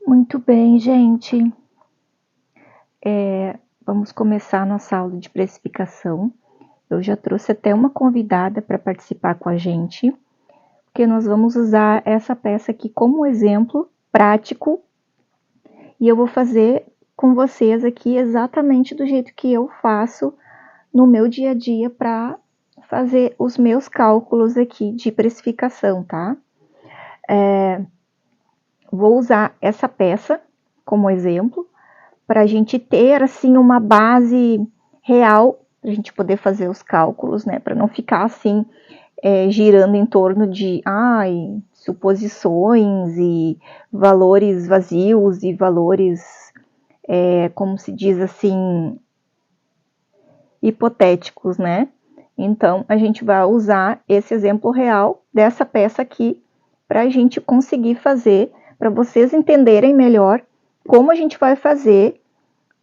Muito bem, gente. Vamos começar a nossa aula de precificação. Eu já trouxe até uma convidada para participar com a gente, porque nós vamos usar essa peça aqui como exemplo prático e eu vou fazer com vocês aqui exatamente do jeito que eu faço no meu dia a dia para fazer os meus cálculos aqui de precificação, tá? Vou usar essa peça como exemplo para a gente ter assim uma base real para a gente poder fazer os cálculos, né? Para não ficar assim girando em torno de suposições e valores vazios e valores, como se diz assim, hipotéticos, né? Então a gente vai usar esse exemplo real dessa peça aqui para a gente conseguir fazer, para vocês entenderem melhor como a gente vai fazer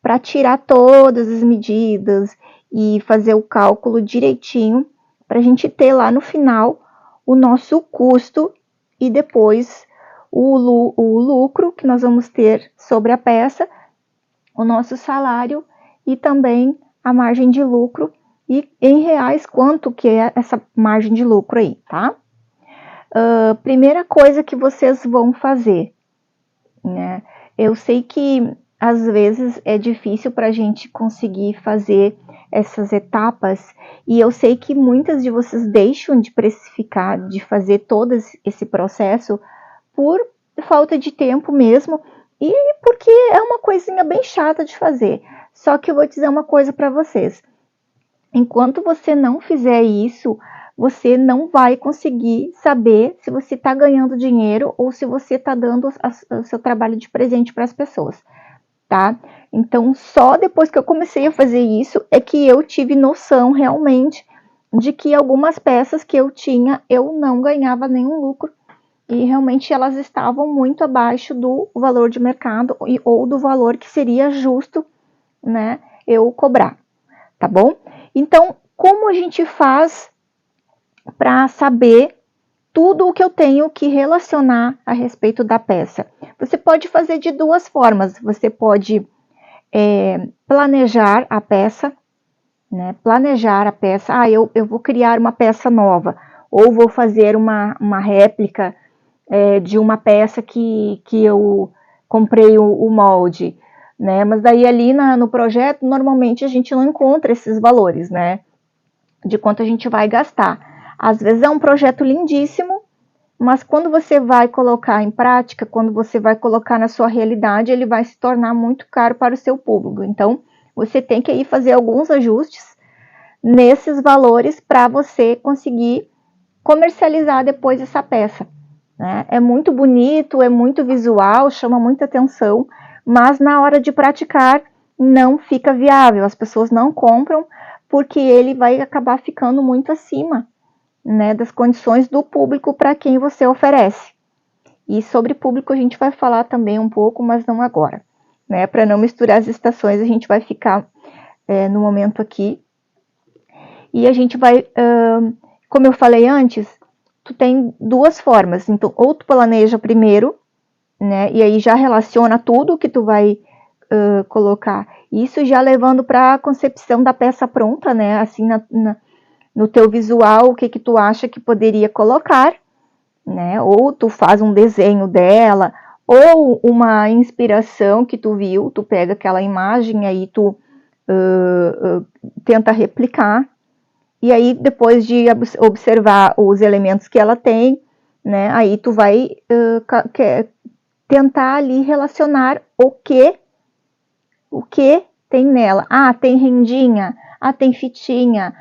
para tirar todas as medidas e fazer o cálculo direitinho, para a gente ter lá no final o nosso custo e depois o lucro que nós vamos ter sobre a peça, o nosso salário e também a margem de lucro e em reais quanto que é essa margem de lucro aí, tá? Primeira coisa que vocês vão fazer, né? Eu sei que às vezes é difícil para a gente conseguir fazer essas etapas e eu sei que muitas de vocês deixam de precificar, de fazer todo esse processo por falta de tempo mesmo e porque é uma coisinha bem chata de fazer. Só que eu vou dizer uma coisa para vocês. Enquanto você não fizer isso, você não vai conseguir saber se você está ganhando dinheiro ou se você está dando o seu trabalho de presente para as pessoas, tá? Então, só depois que eu comecei a fazer isso é que eu tive noção realmente de que algumas peças que eu tinha eu não ganhava nenhum lucro e realmente elas estavam muito abaixo do valor de mercado ou do valor que seria justo, né, eu cobrar, tá bom? Então, como a gente faz para saber tudo o que eu tenho que relacionar a respeito da peça? Você pode fazer de duas formas. Você pode planejar a peça, né? Planejar a peça. Eu vou criar uma peça nova, ou vou fazer uma réplica de uma peça que eu comprei o molde, né? Mas daí ali no projeto, normalmente a gente não encontra esses valores, né? De quanto a gente vai gastar. Às vezes é um projeto lindíssimo, mas quando você vai colocar em prática, quando você vai colocar na sua realidade, ele vai se tornar muito caro para o seu público. Então, você tem que aí fazer alguns ajustes nesses valores para você conseguir comercializar depois essa peça, né? É muito bonito, é muito visual, chama muita atenção, mas na hora de praticar não fica viável, as pessoas não compram porque ele vai acabar ficando muito acima, né, das condições do público para quem você oferece. E sobre público a gente vai falar também um pouco, mas não agora, né? Para não misturar as estações, a gente vai ficar no momento aqui. E a gente vai, como eu falei antes, tu tem duas formas. Então, ou tu planeja primeiro, né? E aí já relaciona tudo que tu vai colocar. Isso já levando para a concepção da peça pronta, né? Assim, no teu visual, o que tu acha que poderia colocar, né? Ou tu faz um desenho dela, ou uma inspiração que tu viu, tu pega aquela imagem, aí tu tenta replicar, e aí depois de observar os elementos que ela tem, né? Aí tu vai tentar ali relacionar o que tem nela. Tem rendinha, tem fitinha,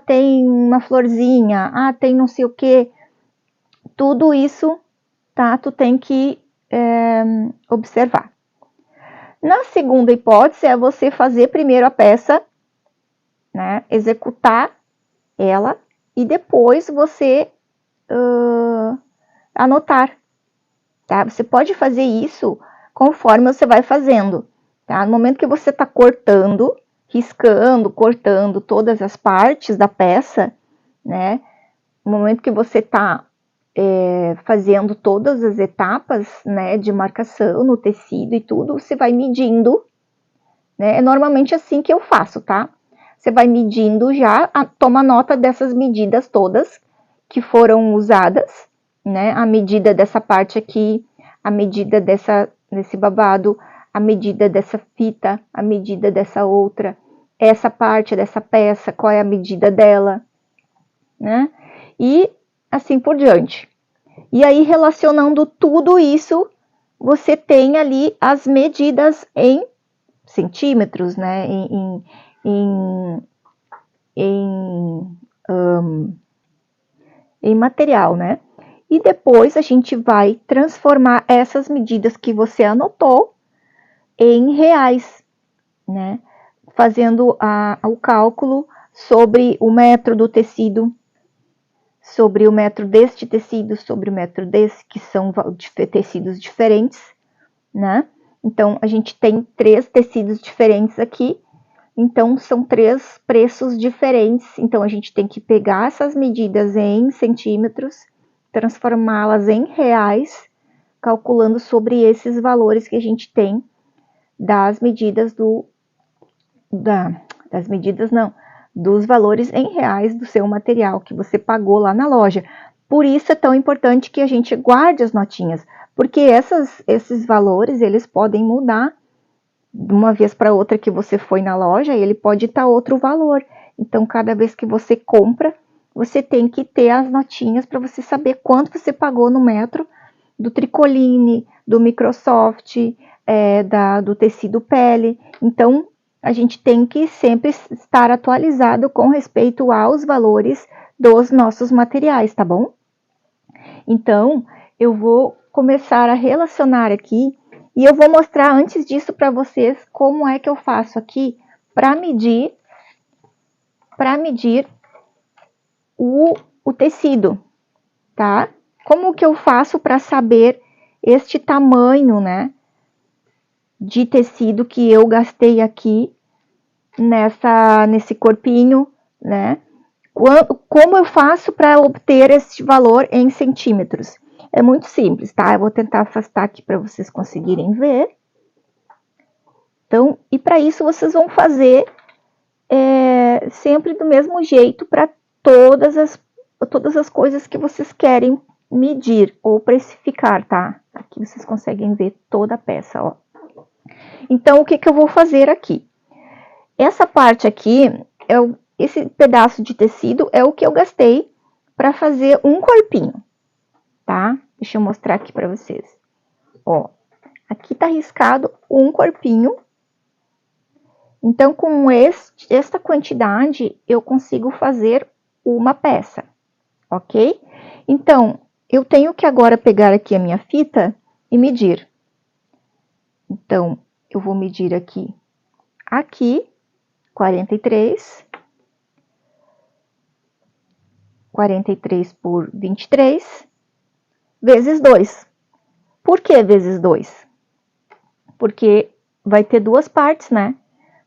tem uma florzinha, tem não sei o que. Tudo isso, tá? Tu tem que observar. Na segunda hipótese é você fazer primeiro a peça, né? Executar ela e depois você anotar, tá? Você pode fazer isso conforme você vai fazendo, tá? No momento que você está cortando, riscando, cortando todas as partes da peça, né? No momento que você está fazendo todas as etapas, né, de marcação no tecido e tudo, você vai medindo, né? É normalmente assim que eu faço, tá? Você vai medindo já, toma nota dessas medidas todas que foram usadas, né? A medida dessa parte aqui, a medida desse babado, a medida dessa fita, a medida dessa outra, essa parte dessa peça, qual é a medida dela, né? E assim por diante. E aí, relacionando tudo isso, você tem ali as medidas em centímetros, né? Em material, né? E depois a gente vai transformar essas medidas que você anotou em reais, né? Fazendo o cálculo sobre o metro do tecido, sobre o metro deste tecido, sobre o metro desse, que são tecidos diferentes, né? Então, a gente tem 3 tecidos diferentes aqui, então são 3 preços diferentes. Então, a gente tem que pegar essas medidas em centímetros, transformá-las em reais, calculando sobre esses valores que a gente tem das medidas dos valores em reais do seu material que você pagou lá na loja. Por isso é tão importante que a gente guarde as notinhas, porque esses valores, eles podem mudar de uma vez para outra que você foi na loja, ele pode estar outro valor. Então, cada vez que você compra, você tem que ter as notinhas para você saber quanto você pagou no metro do tricoline, do Microsoft, do tecido pele. Então, a gente tem que sempre estar atualizado com respeito aos valores dos nossos materiais, tá bom? Então, eu vou começar a relacionar aqui e eu vou mostrar antes disso para vocês como é que eu faço aqui para medir o tecido, tá? Como que eu faço para saber este tamanho, né, de tecido que eu gastei aqui nesse corpinho, né? Como eu faço para obter este valor em centímetros? É muito simples, tá? Eu vou tentar afastar aqui para vocês conseguirem ver. Então, e para isso vocês vão fazer sempre do mesmo jeito para todas as coisas que vocês querem medir ou precificar, tá? Aqui vocês conseguem ver toda a peça, ó. Então, o que eu vou fazer aqui? Essa parte aqui, esse pedaço de tecido é o que eu gastei para fazer um corpinho, tá? Deixa eu mostrar aqui para vocês. Ó, aqui tá riscado um corpinho. Então, com esta quantidade, eu consigo fazer uma peça, ok? Então, eu tenho que agora pegar aqui a minha fita e medir. Então, eu vou medir aqui 43 por 23, vezes 2. Por que vezes 2? Porque vai ter 2 partes, né?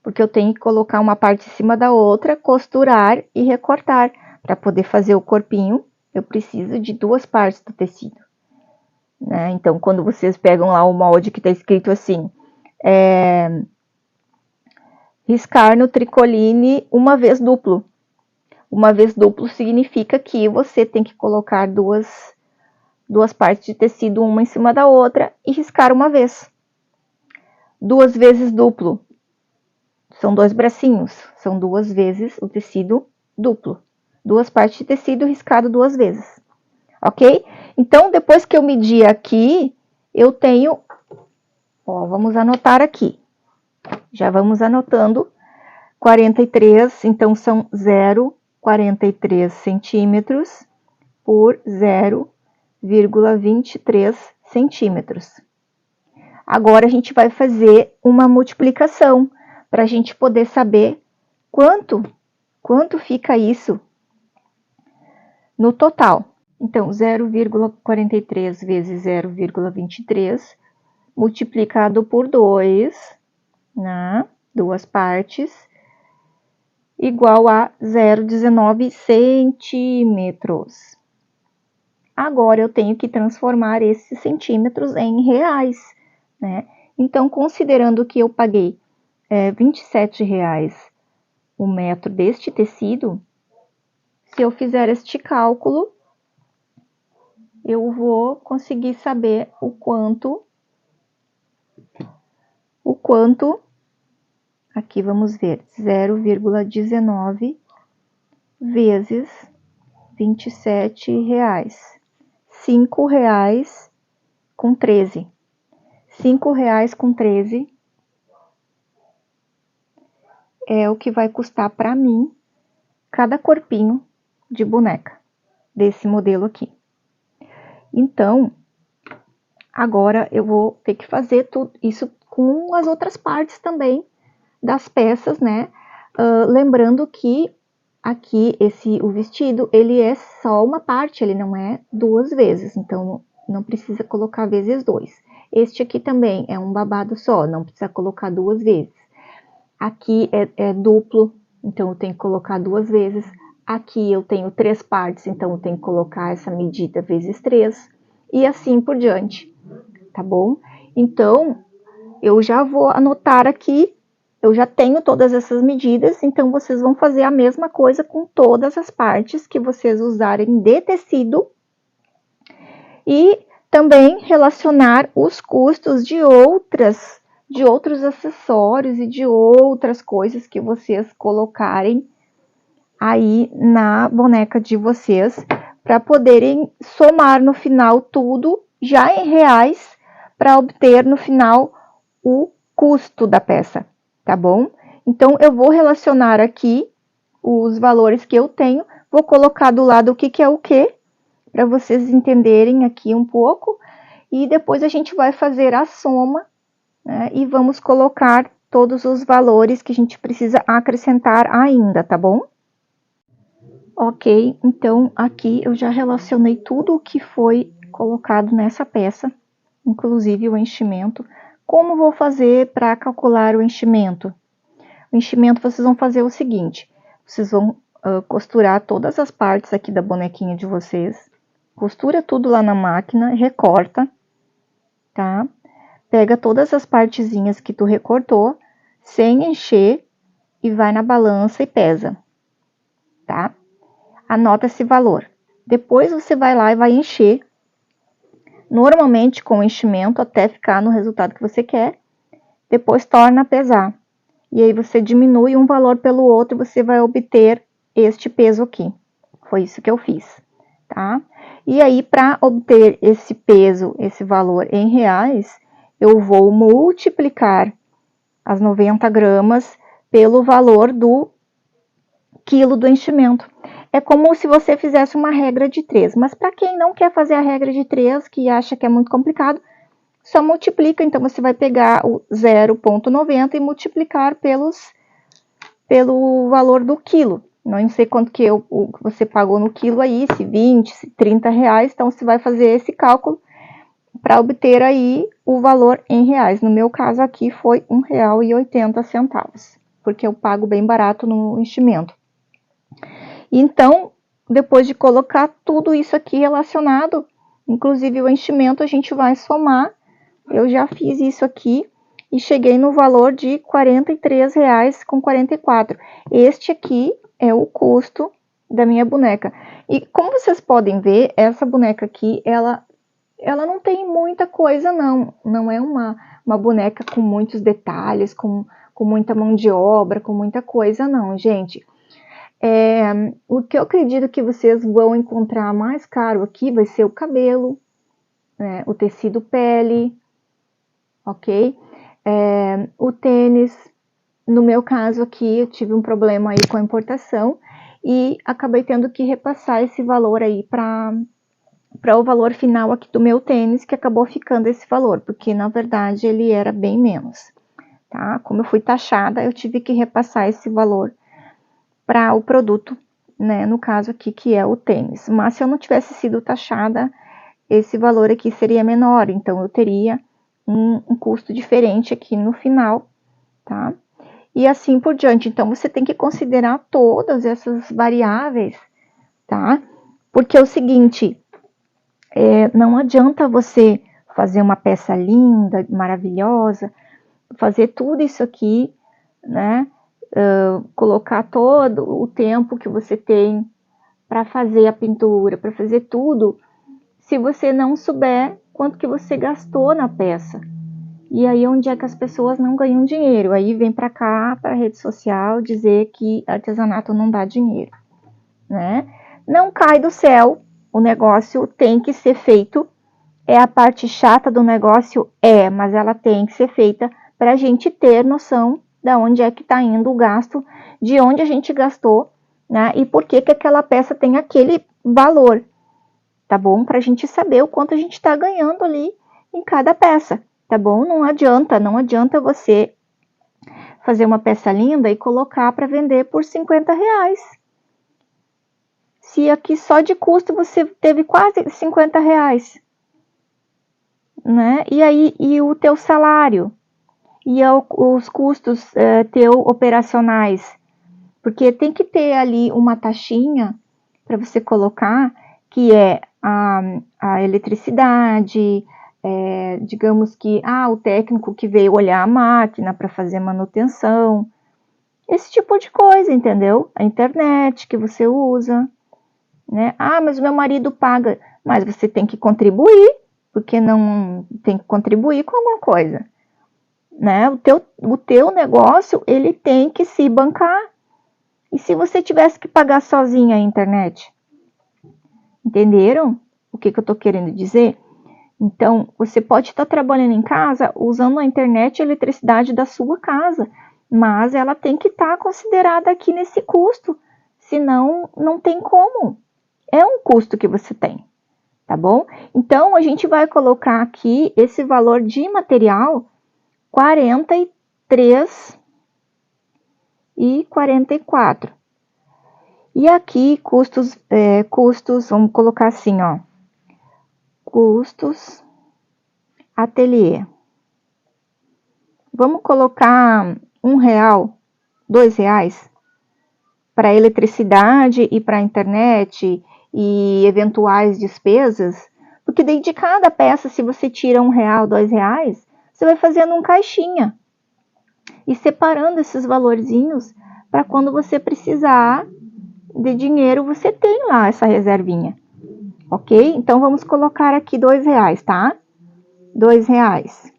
Porque eu tenho que colocar uma parte em cima da outra, costurar e recortar. Para poder fazer o corpinho, eu preciso de 2 partes do tecido, né? Então, quando vocês pegam lá o molde que está escrito assim, riscar no tricoline uma vez duplo. Uma vez duplo significa que você tem que colocar duas partes de tecido uma em cima da outra e riscar uma vez. 2 vezes duplo são 2 bracinhos, são 2 vezes o tecido duplo. 2 partes de tecido riscado 2 vezes, ok? Então, depois que eu medir aqui, eu tenho, ó, vamos anotar aqui. Já vamos anotando 43, então são 0,43 centímetros por 0,23 centímetros. Agora a gente vai fazer uma multiplicação para a gente poder saber quanto fica isso no total. Então, 0,43 vezes 0,23 multiplicado por 2, né? 2 partes, igual a 0,19 centímetros. agora eu tenho que transformar esses centímetros em reais, né? Então, considerando que eu paguei R$27 o metro deste tecido, se eu fizer este cálculo, eu vou conseguir saber o quanto, aqui vamos ver, 0,19 vezes R$27, R$5 com 13. R$5 com 13 é o que vai custar para mim cada corpinho de boneca desse modelo aqui. Então, agora eu vou ter que fazer tudo isso com as outras partes também das peças, né? Lembrando que aqui o vestido, ele é só uma parte, ele não é duas vezes, então não precisa colocar vezes 2. Este aqui também é um babado só, não precisa colocar duas vezes. Aqui é duplo, então eu tenho que colocar duas vezes. Aqui eu tenho 3 partes, então eu tenho que colocar essa medida vezes 3, e assim por diante, tá bom? Então, eu já vou anotar aqui, eu já tenho todas essas medidas, então vocês vão fazer a mesma coisa com todas as partes que vocês usarem de tecido, e também relacionar os custos de outros acessórios e de outras coisas que vocês colocarem aí na boneca de vocês, para poderem somar no final tudo já em reais, para obter no final o custo da peça, tá bom? Então, eu vou relacionar aqui os valores que eu tenho, vou colocar do lado o que é o que, para vocês entenderem aqui um pouco, e depois a gente vai fazer a soma, né, e vamos colocar todos os valores que a gente precisa acrescentar ainda, tá bom? Ok, então aqui eu já relacionei tudo o que foi colocado nessa peça, inclusive o enchimento. Como vou fazer para calcular o enchimento? O enchimento vocês vão fazer o seguinte, vocês vão costurar todas as partes aqui da bonequinha de vocês, costura tudo lá na máquina, recorta, tá? Pega todas as partezinhas que tu recortou, sem encher, e vai na balança e pesa, tá? Anota esse valor. Depois você vai lá e vai encher, normalmente com enchimento até ficar no resultado que você quer. Depois torna a pesar. E aí você diminui um valor pelo outro e você vai obter este peso aqui. Foi isso que eu fiz, tá? E aí, para obter esse peso, esse valor em reais, eu vou multiplicar as 90 gramas pelo valor do quilo do enchimento. É como se você fizesse uma regra de 3, mas para quem não quer fazer a regra de 3, que acha que é muito complicado, só multiplica, então você vai pegar o 0,90 e multiplicar pelo valor do quilo. Não sei quanto que você pagou no quilo aí, se 20, se 30 reais, então você vai fazer esse cálculo para obter aí o valor em reais. No meu caso aqui foi R$1,80, porque eu pago bem barato no enchimento. Então, depois de colocar tudo isso aqui relacionado, inclusive o enchimento, a gente vai somar. Eu já fiz isso aqui e cheguei no valor de R$43,44. Este aqui é o custo da minha boneca. E como vocês podem ver, essa boneca aqui, ela não tem muita coisa, não. Não é uma boneca com muitos detalhes, com muita mão de obra, com muita coisa, não, gente. O que eu acredito que vocês vão encontrar mais caro aqui vai ser o cabelo, né, o tecido pele, ok? O tênis. No meu caso aqui, eu tive um problema aí com a importação e acabei tendo que repassar esse valor aí para o valor final aqui do meu tênis, que acabou ficando esse valor, porque na verdade ele era bem menos, tá? Como eu fui taxada, eu tive que repassar esse valor para o produto, né, no caso aqui, que é o tênis. Mas se eu não tivesse sido taxada, esse valor aqui seria menor, então eu teria um custo diferente aqui no final, tá? E assim por diante. Então, você tem que considerar todas essas variáveis, tá? Porque é o seguinte, não adianta você fazer uma peça linda, maravilhosa, fazer tudo isso aqui, né? Colocar todo o tempo que você tem para fazer a pintura, para fazer tudo, se você não souber quanto que você gastou na peça. E aí onde é que as pessoas não ganham dinheiro? Aí vem para cá, para a rede social, dizer que artesanato não dá dinheiro, né? Não cai do céu, o negócio tem que ser feito. É a parte chata do negócio? Mas ela tem que ser feita para a gente ter noção de onde é que está indo o gasto, de onde a gente gastou, né? E por que aquela peça tem aquele valor, tá bom? Para a gente saber o quanto a gente está ganhando ali em cada peça, tá bom? Não adianta você fazer uma peça linda e colocar para vender por R$50. Se aqui só de custo você teve quase R$50, né? E aí, e o teu salário? E os custos teu operacionais? Porque tem que ter ali uma taxinha para você colocar, que é a eletricidade, digamos que o técnico que veio olhar a máquina para fazer manutenção, esse tipo de coisa, entendeu? A internet que você usa, né? Mas o meu marido paga, mas você tem que contribuir, porque não tem que contribuir com alguma coisa, né? O teu negócio, ele tem que se bancar. E se você tivesse que pagar sozinha a internet? Entenderam o que eu estou querendo dizer? Então, você pode estar trabalhando em casa usando a internet e a eletricidade da sua casa, mas ela tem que estar considerada aqui nesse custo, senão não tem como. É um custo que você tem, tá bom? Então, a gente vai colocar aqui esse valor de material, 43 e 44. E aqui, custos, vamos colocar assim, ó. Custos, ateliê. Vamos colocar R$1, R$2 para eletricidade e para internet e eventuais despesas, porque daí de cada peça, se você tira R$1, R$2, você vai fazendo um caixinha e separando esses valorzinhos para quando você precisar de dinheiro, você tem lá essa reservinha, ok? Então, vamos colocar aqui R$2, tá? R$2.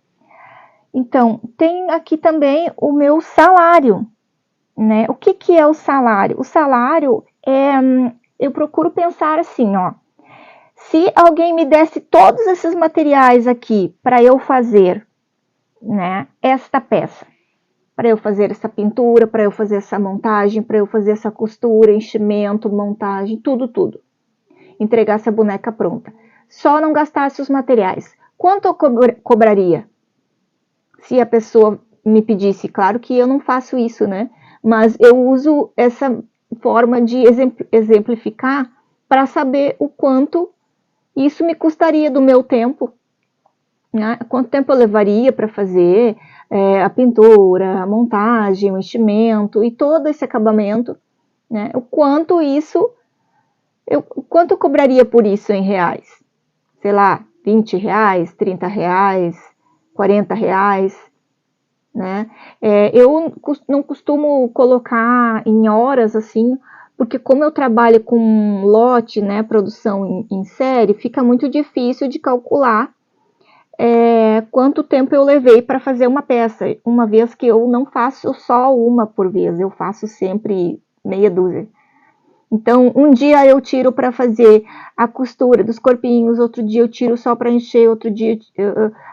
Então, tem aqui também o meu salário, né? O que é o salário? O salário eu procuro pensar assim, ó. Se alguém me desse todos esses materiais aqui para eu fazer, né, esta peça, para eu fazer essa pintura, para eu fazer essa montagem, para eu fazer essa costura, enchimento, montagem, tudo. Entregar essa boneca pronta. Só não gastasse os materiais. Quanto eu cobraria? Se a pessoa me pedisse, claro que eu não faço isso, né? Mas eu uso essa forma de exemplificar para saber o quanto isso me custaria do meu tempo, né? Quanto tempo eu levaria para fazer a pintura, a montagem, o enchimento e todo esse acabamento, né? O quanto eu cobraria por isso em reais? Sei lá, R$20, R$30, R$40, né? Eu não costumo colocar em horas assim, porque como eu trabalho com lote, né, produção em série, fica muito difícil de calcular quanto tempo eu levei para fazer uma peça, uma vez que eu não faço só uma por vez, eu faço sempre meia dúzia. Então, um dia eu tiro para fazer a costura dos corpinhos, outro dia eu tiro só para encher, outro dia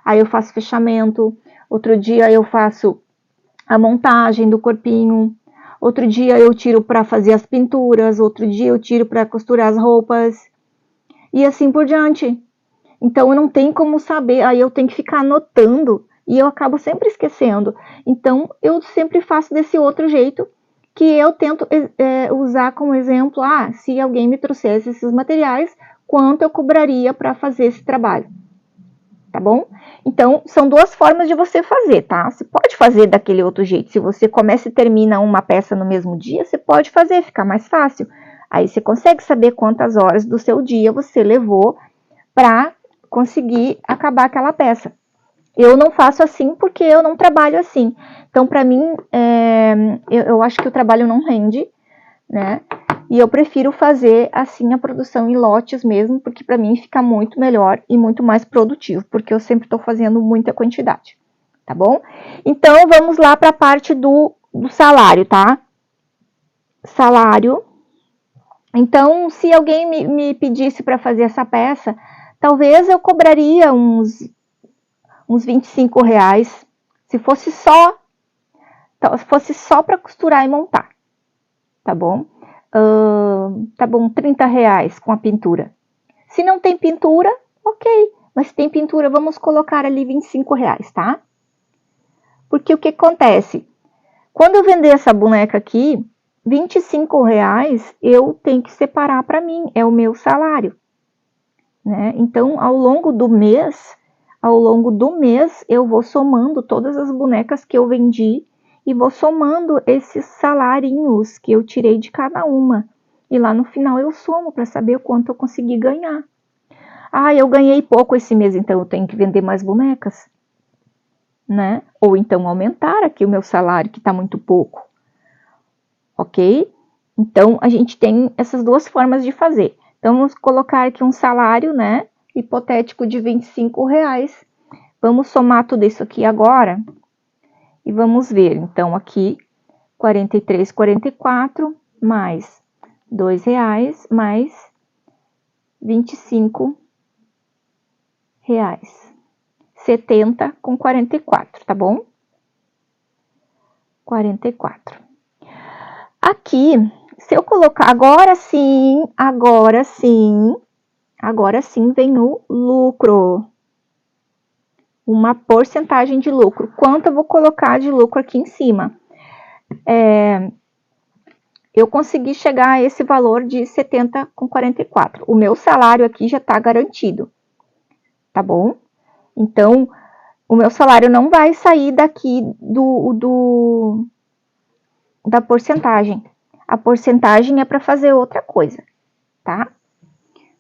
aí eu faço fechamento, outro dia eu faço a montagem do corpinho, outro dia eu tiro para fazer as pinturas, outro dia eu tiro para costurar as roupas, e assim por diante. Então, eu não tenho como saber, aí eu tenho que ficar anotando, e eu acabo sempre esquecendo. Então, eu sempre faço desse outro jeito, que eu tento usar como exemplo, se alguém me trouxesse esses materiais, quanto eu cobraria para fazer esse trabalho, tá bom? Então, são duas formas de você fazer, tá? Você pode fazer daquele outro jeito, se você começa e termina uma peça no mesmo dia, você pode fazer, fica mais fácil. Aí você consegue saber quantas horas do seu dia você levou para conseguir acabar aquela peça. Eu não faço assim porque eu não trabalho assim. Então, para mim, eu acho que o trabalho não rende, né? E eu prefiro fazer assim a produção em lotes mesmo, porque para mim fica muito melhor e muito mais produtivo, porque eu sempre estou fazendo muita quantidade, tá bom? Então, vamos lá para a parte do salário, tá? Salário. Então, se alguém me pedisse para fazer essa peça, talvez eu cobraria uns R$25, se fosse só para costurar e montar, tá bom? Tá bom, R$30 com a pintura. Se não tem pintura, ok, mas se tem pintura, vamos colocar ali R$25, tá? Porque o que acontece? Quando eu vender essa boneca aqui, R$25 eu tenho que separar para mim, é o meu salário, né? Então, ao longo do mês, eu vou somando todas as bonecas que eu vendi e vou somando esses salarinhos que eu tirei de cada uma. E lá no final eu somo para saber o quanto eu consegui ganhar. Ah, eu ganhei pouco esse mês, então eu tenho que vender mais bonecas, né? Ou então aumentar aqui o meu salário, que está muito pouco. Ok? Então, a gente tem essas duas formas de fazer. Então, vamos colocar aqui um salário, né? Hipotético de R$25. Vamos somar tudo isso aqui agora e vamos ver. Então, aqui, 43,44 mais R$2 mais R$25. 70,44, tá bom? 44. Aqui, se eu colocar agora sim vem o lucro. Uma porcentagem de lucro. Quanto eu vou colocar de lucro aqui em cima? Eu consegui chegar a esse valor de 70,44. O meu salário aqui já está garantido, tá bom? Então, o meu salário não vai sair daqui da porcentagem. A porcentagem é para fazer outra coisa, tá?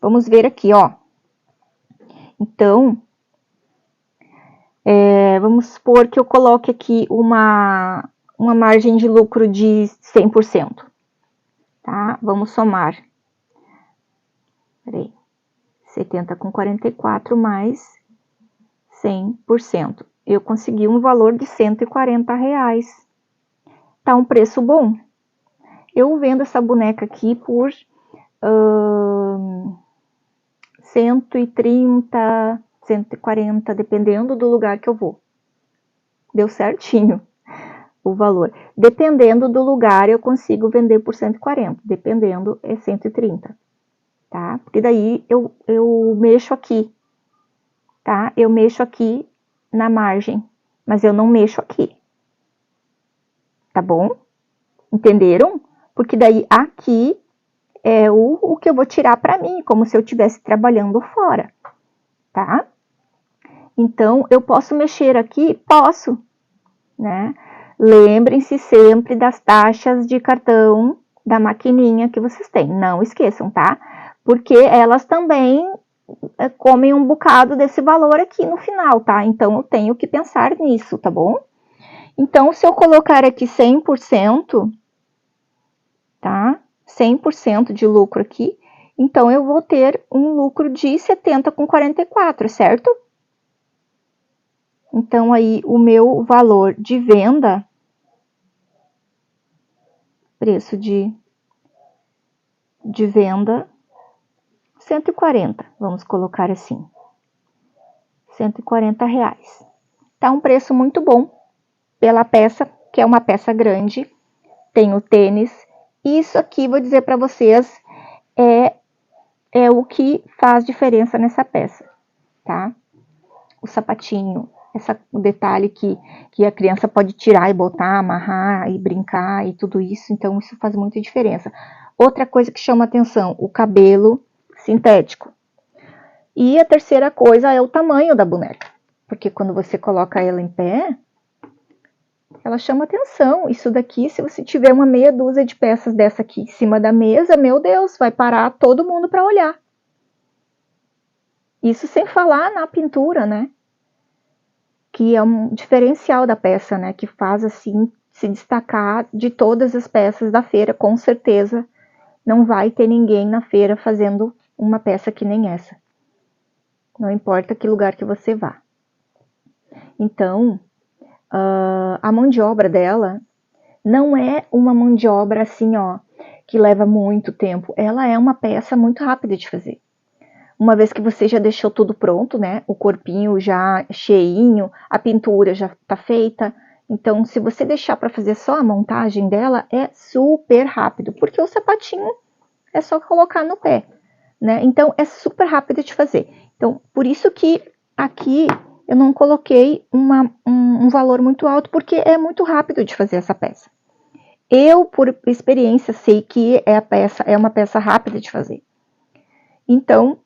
Vamos ver aqui, ó. Então, vamos supor que eu coloque aqui uma margem de lucro de 100%, tá? Vamos somar. Peraí. 70,44 mais 100%. Eu consegui um valor de R$140. Tá um preço bom. Eu vendo essa boneca aqui por 130, 140, dependendo do lugar que eu vou. Deu certinho o valor. Dependendo do lugar, eu consigo vender por 140. Dependendo, é 130. Tá? Porque daí eu mexo aqui. Tá? Eu mexo aqui na margem. Mas eu não mexo aqui. Tá bom? Entenderam? Porque daí aqui é o que eu vou tirar para mim, como se eu estivesse trabalhando fora, tá? Então, eu posso mexer aqui? Posso, né? Lembrem-se sempre das taxas de cartão da maquininha que vocês têm, não esqueçam, tá? Porque elas também comem um bocado desse valor aqui no final, tá? Então, eu tenho que pensar nisso, tá bom? Então, se eu colocar aqui 100%, tá? 100% de lucro aqui, então eu vou ter um lucro de 70,44, certo? Então, aí, o meu valor de venda, preço de venda, 140, vamos colocar assim, R$140. Tá um preço muito bom pela peça, que é uma peça grande, tem o tênis. Isso aqui, vou dizer para vocês, é o que faz diferença nessa peça, tá? O sapatinho, o detalhe que a criança pode tirar e botar, amarrar e brincar e tudo isso, então isso faz muita diferença. Outra coisa que chama atenção, o cabelo sintético. E a terceira coisa é o tamanho da boneca, porque quando você coloca ela em pé, ela chama atenção. Isso daqui, se você tiver uma meia dúzia de peças dessa aqui em cima da mesa, meu Deus, vai parar todo mundo para olhar. Isso sem falar na pintura, né? Que é um diferencial da peça, né? Que faz, assim, se destacar de todas as peças da feira, com certeza. Não vai ter ninguém na feira fazendo uma peça que nem essa. Não importa que lugar que você vá. Então, a mão de obra dela não é uma mão de obra assim, ó, que leva muito tempo. Ela é uma peça muito rápida de fazer. Uma vez que você já deixou tudo pronto, né? O corpinho já cheinho, a pintura já tá feita. Então, se você deixar para fazer só a montagem dela, é super rápido, porque o sapatinho é só colocar no pé, né? Então, é super rápido de fazer. Então, por isso que aqui eu não coloquei um valor muito alto, porque é muito rápido de fazer essa peça. Eu, por experiência, sei que é uma peça rápida de fazer. Então,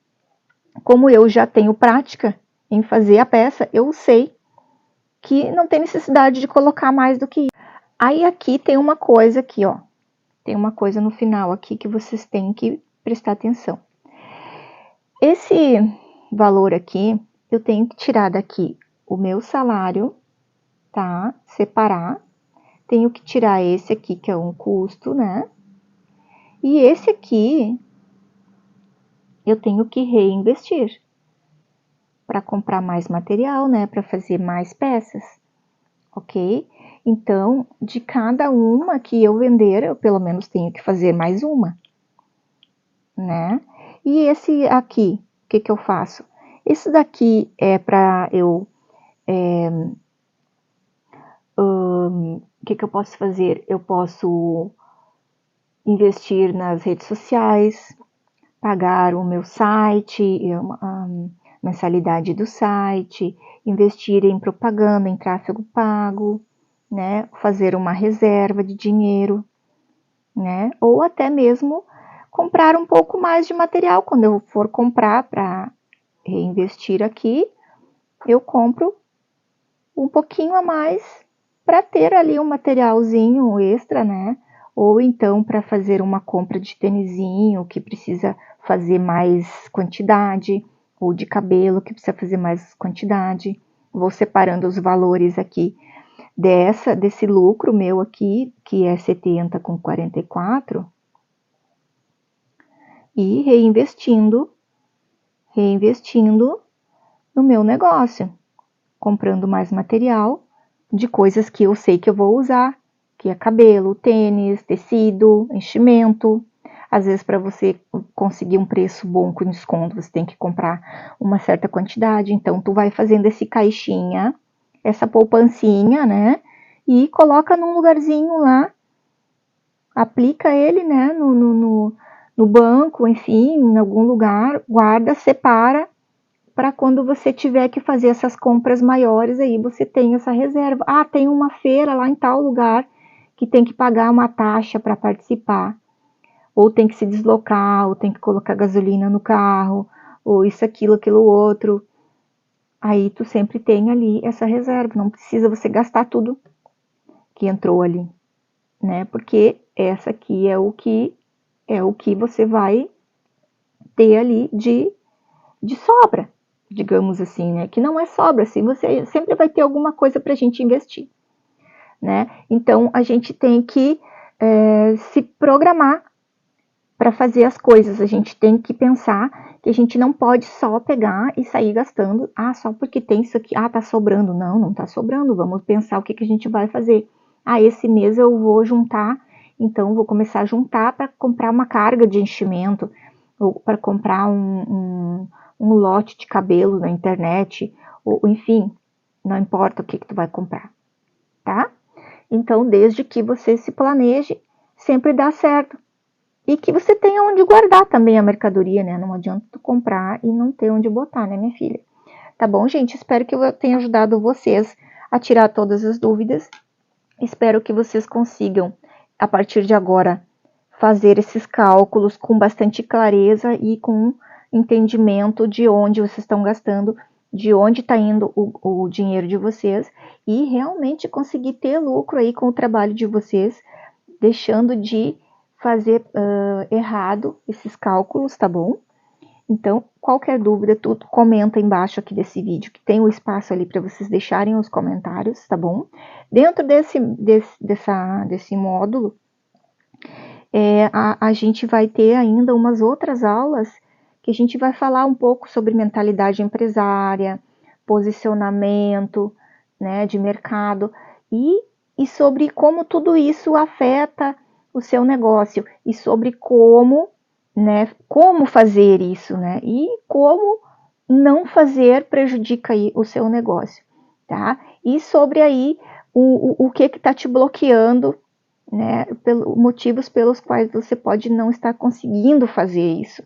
como eu já tenho prática em fazer a peça, eu sei que não tem necessidade de colocar mais do que isso. Aí aqui tem uma coisa aqui, ó. Tem uma coisa no final aqui que vocês têm que prestar atenção. Esse valor aqui, eu tenho que tirar daqui o meu salário, tá? Separar. Tenho que tirar esse aqui, que é um custo, né? E esse aqui, eu tenho que reinvestir para comprar mais material, né? Para fazer mais peças, ok? Então, de cada uma que eu vender, eu pelo menos tenho que fazer mais uma, né? E esse aqui, o que que eu faço? Esse daqui é para eu... o que que eu posso fazer? Eu posso investir nas redes sociais, pagar o meu site, a mensalidade do site, investir em propaganda, em tráfego pago, né? Fazer uma reserva de dinheiro, né? Ou até mesmo comprar um pouco mais de material. Quando eu for comprar para reinvestir aqui, eu compro um pouquinho a mais para ter ali um materialzinho extra, né? Ou então para fazer uma compra de tênisinho que precisa fazer mais quantidade, ou de cabelo que precisa fazer mais quantidade. Vou separando os valores aqui desse lucro meu aqui, que é 70 com 44, e reinvestindo no meu negócio, comprando mais material de coisas que eu sei que eu vou usar, que é cabelo, tênis, tecido, enchimento. Às vezes, para você conseguir um preço bom com desconto, você tem que comprar uma certa quantidade. Então, tu vai fazendo esse caixinha, essa poupancinha, né? E coloca num lugarzinho lá, aplica ele, né? No banco, enfim, em algum lugar, guarda, separa, para quando você tiver que fazer essas compras maiores, aí você tem essa reserva. Ah, tem uma feira lá em tal lugar que tem que pagar uma taxa para participar, ou tem que se deslocar, ou tem que colocar gasolina no carro, ou isso, aquilo outro. Aí tu sempre tem ali essa reserva, não precisa você gastar tudo que entrou ali, né? Porque essa aqui é o que você vai ter ali de sobra, digamos assim, né? Que não é sobra, assim, você sempre vai ter alguma coisa para a gente investir, né? Então, a gente tem que se programar para fazer as coisas, a gente tem que pensar que a gente não pode só pegar e sair gastando, só porque tem isso aqui, tá sobrando. Não, não tá sobrando, vamos pensar o que que a gente vai fazer. Esse mês eu vou juntar, então vou começar a juntar para comprar uma carga de enchimento, ou para comprar um lote de cabelo na internet, ou enfim, não importa o que tu vai comprar, tá? Então, desde que você se planeje, sempre dá certo. E que você tenha onde guardar também a mercadoria, né? Não adianta tu comprar e não ter onde botar, né, minha filha? Tá bom, gente? Espero que eu tenha ajudado vocês a tirar todas as dúvidas. Espero que vocês consigam, a partir de agora, fazer esses cálculos com bastante clareza e com entendimento de onde vocês estão gastando, de onde está indo o dinheiro de vocês e realmente conseguir ter lucro aí com o trabalho de vocês, deixando de fazer errado esses cálculos, tá bom? Então, qualquer dúvida, tudo comenta embaixo aqui desse vídeo, que tem o espaço ali para vocês deixarem os comentários, tá bom? Dentro desse módulo, a gente vai ter ainda umas outras aulas que a gente vai falar um pouco sobre mentalidade empresária, posicionamento, né, de mercado e sobre como tudo isso afeta o seu negócio e sobre como, né, como fazer isso, né, e como não fazer prejudica aí o seu negócio, tá? E sobre aí o que está te bloqueando, né, motivos pelos quais você pode não estar conseguindo fazer isso,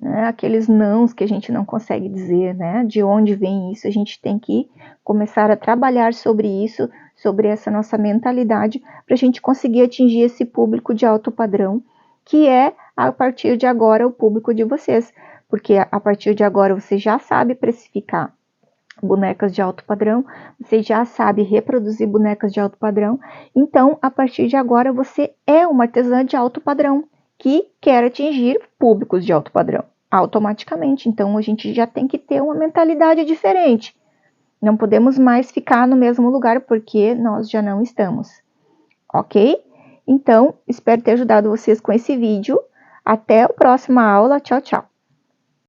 né, aqueles nãos que a gente não consegue dizer, né, de onde vem isso, a gente tem que começar a trabalhar sobre isso, sobre essa nossa mentalidade, para a gente conseguir atingir esse público de alto padrão, que é, a partir de agora, o público de vocês, porque a partir de agora você já sabe precificar bonecas de alto padrão, você já sabe reproduzir bonecas de alto padrão, então, a partir de agora, você é uma artesã de alto padrão, que quer atingir públicos de alto padrão, automaticamente. Então, a gente já tem que ter uma mentalidade diferente. Não podemos mais ficar no mesmo lugar, porque nós já não estamos. Ok? Então, espero ter ajudado vocês com esse vídeo. Até a próxima aula. Tchau, tchau.